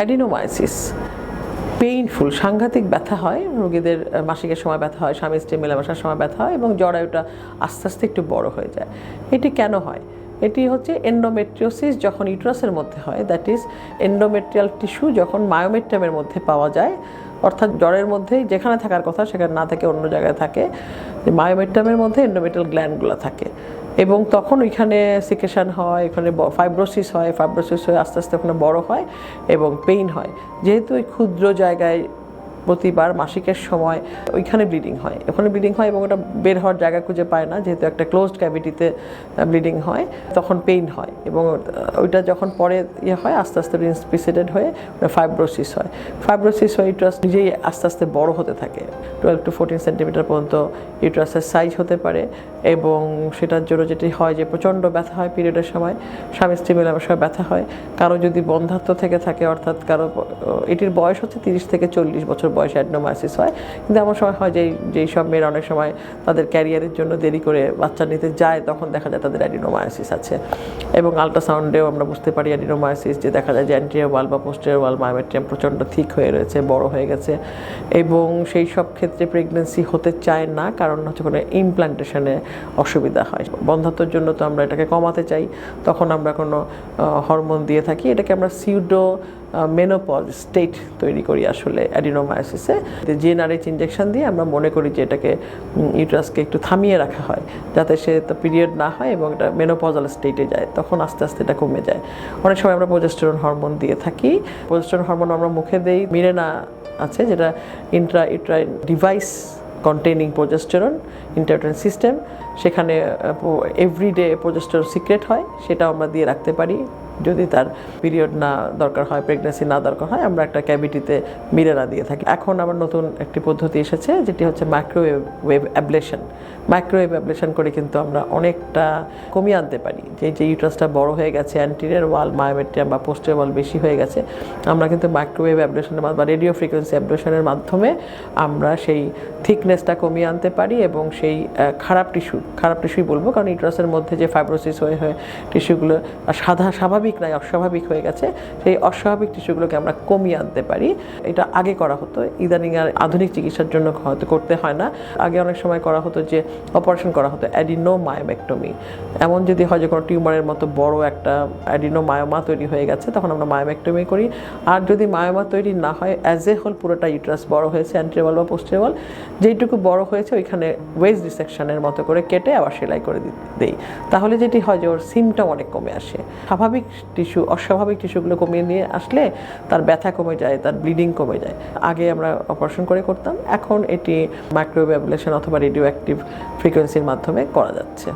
Adenomyosis painful, সাংঘাতিক ব্যথা হয়, রোগীদের মাসিকের সময় ব্যথা হয়, স্বামী স্ত্রী মেলামেশার সময় ব্যথা হয় এবং জরায়ুটা আস্তে আস্তে একটু বড় হয়ে যায়। এটি কেন হয়? এটি হচ্ছে এন্ডোমেট্রিওসিস যখন ইউট্রাসের মধ্যে হয়, দ্যাট ইজ এন্ডোমেট্রিয়াল টিস্যু যখন মায়োমেট্রিয়ামের মধ্যে পাওয়া যায়, অর্থাৎ জরের মধ্যেই যেখানে থাকার কথা সেখানে না থেকে অন্য জায়গায় থাকে, মায়োমেট্রিয়ামের মধ্যে এন্ডোমেট্রিয়াল গ্ল্যান্ডগুলো থাকে এবং তখন ওইখানে সিকেশন হয়, ওখানে ফাইব্রোসিস হয়, ফাইব্রোসিস হয়ে আস্তে আস্তে ওখানে বড় হয় এবং পেইন হয়। যেহেতু ওই ক্ষুদ্র জায়গায় প্রতিবার মাসিকের সময় ওইখানে ব্লিডিং হয়, ওখানে ব্লিডিং হয় এবং ওটা বের হওয়ার জায়গা খুঁজে পায় না, যেহেতু একটা ক্লোজড ক্যাভিটিতে ব্লিডিং হয়, তখন পেইন হয় এবং ওইটা যখন পরে হয় আস্তে আস্তে প্রিসিডেড হয়ে ফাইব্রোসিস হয়। ফাইব্রোসিস হয়ে ইউট্রাস নিজেই আস্তে আস্তে বড় হতে থাকে, 12 to 14 সেন্টিমিটার পর্যন্ত ইউট্রাসের সাইজ হতে পারে এবং সেটার জন্য যেটি হয় যে প্রচণ্ড ব্যথা হয় পিরিয়ডের সময়, স্বামী স্ত্রী মেলামেশার ব্যথা হয়। কারো যদি বন্ধাত্ব থেকে থাকে, অর্থাৎ কারো এটির বয়স হচ্ছে 30 থেকে 40 বছর বয়সে অ্যাডিনোমায়োসিস হয়, কিন্তু এমন সময় হয় যেই সব মেয়েরা অনেক সময় তাদের ক্যারিয়ারের জন্য দেরি করে বাচ্চা নিতে যায়, তখন দেখা যায় তাদের অ্যাডিনোমায়োসিস আছে এবং আল্ট্রাসাউন্ডেও আমরা বুঝতে পারি অ্যাডিনোমায়োসিস, যে দেখা যায় যে অ্যান্টেরিয়র ওয়াল বা পোস্টেরিয়র ওয়াল মায়োমেট্রিয়াম প্রচণ্ড থিক হয়ে রয়েছে, বড় হয়ে গেছে এবং সেই সব ক্ষেত্রে প্রেগনেন্সি হতে চায় না, কারণ হচ্ছে কোনো ইমপ্লান্টেশনে অসুবিধা হয়। বন্ধাত্বর জন্য তো আমরা এটাকে কমাতে চাই, তখন আমরা কোনো হরমোন দিয়ে থাকি, এটাকে আমরা সিউডো মেনোপজ স্টেট তৈরি করি আসলে অ্যাডিনোমায়োসিসে। জিএনআরএইচ ইঞ্জেকশন দিয়ে আমরা মনে করি যে এটাকে ইউট্রাসকে একটু থামিয়ে রাখা হয় যাতে সে তো পিরিয়ড না হয় এবং এটা মেনোপজাল স্টেটে যায়, তখন আস্তে আস্তে এটা কমে যায়। অনেক সময় আমরা প্রোজেস্টেরন হরমোন দিয়ে থাকি। প্রোজেস্টেরন হরমোন আমরা মুখে দেই, মিরেনা আছে যেটা intrauterine device containing progesterone intrauterine system, সেখানে এভরিডে প্রোজেস্টেরন সিক্রেট হয়, সেটাও আমরা দিয়ে রাখতে পারি। যদি তার পিরিয়ড না দরকার হয়, প্রেগনেন্সি না দরকার হয়, আমরা একটা ক্যাভিটিতে মিরেনা দিয়ে থাকি। এখন আবার নতুন একটি পদ্ধতি এসেছে যেটি হচ্ছে মাইক্রোওয়েভ অ্যাবলেশন। মাইক্রোওয়েভ অ্যাবলেশন করে কিন্তু আমরা অনেকটা কমিয়ে আনতে পারি যে ইউট্রাসটা বড় হয়ে গেছে, অ্যান্টেরিয়র ওয়াল মায়োমেট্রিয়াম বা পোস্টেরিয়র ওয়াল বেশি হয়ে গেছে, আমরা কিন্তু মাইক্রোওয়েভ অ্যাবলেশনের বা রেডিও ফ্রিকোয়েন্সি অ্যাবলেশনের মাধ্যমে আমরা সেই থিকনেসটা কমিয়ে আনতে পারি এবং সেই খারাপ টিস্যুই বলবো, কারণ ইউট্রাসের মধ্যে যে ফাইব্রোসিস হয়ে টিস্যুগুলো স্বাভাবিক নাই অস্বাভাবিক হয়ে গেছে, সেই অস্বাভাবিক টিস্যুগুলোকে আমরা কমিয়ে আনতে পারি। এটা আগে করা হতো, ইদানিং আর আধুনিক চিকিৎসার জন্য হয়তো করতে হয় না। আগে অনেক সময় করা হতো যে অপারেশন করা হতো অ্যাডিনোমায়োমেক্টমি। এমন যদি হয় যে কোনো টিউমারের মতো বড় একটা অ্যাডিনোমায়োমা তৈরি হয়ে গেছে, তখন আমরা মায়োমেক্টমি করি। আর যদি মায়োমা তৈরি না হয়, অ্যাজ এ হোল পুরোটা ইউট্রাস বড় হয়েছে, অ্যান্টেরিয়র ওয়াল বা পোস্টেরিয়র ওয়াল যেইটুকু বড় হয়েছে ওইখানে ওয়েজ ডিসেকশনের মতো করে কেটে আবার সেলাই করে দেই, তাহলে যেটি হয় যে ওর সিমটম অনেক কমে আসে। স্বাভাবিক টিস্যু অস্বাভাবিক টিস্যুগুলো কমিয়ে নিয়ে আসলে তার ব্যথা কমে যায়, তার ব্লিডিং কমে যায়। আগে আমরা অপারেশন করে করতাম, এখন এটি মাইক্রোওয়েভ অ্যাবলেশন অথবা রেডিও অ্যাক্টিভ ফ্রিকোয়েন্সির মাধ্যমে করা যাচ্ছে।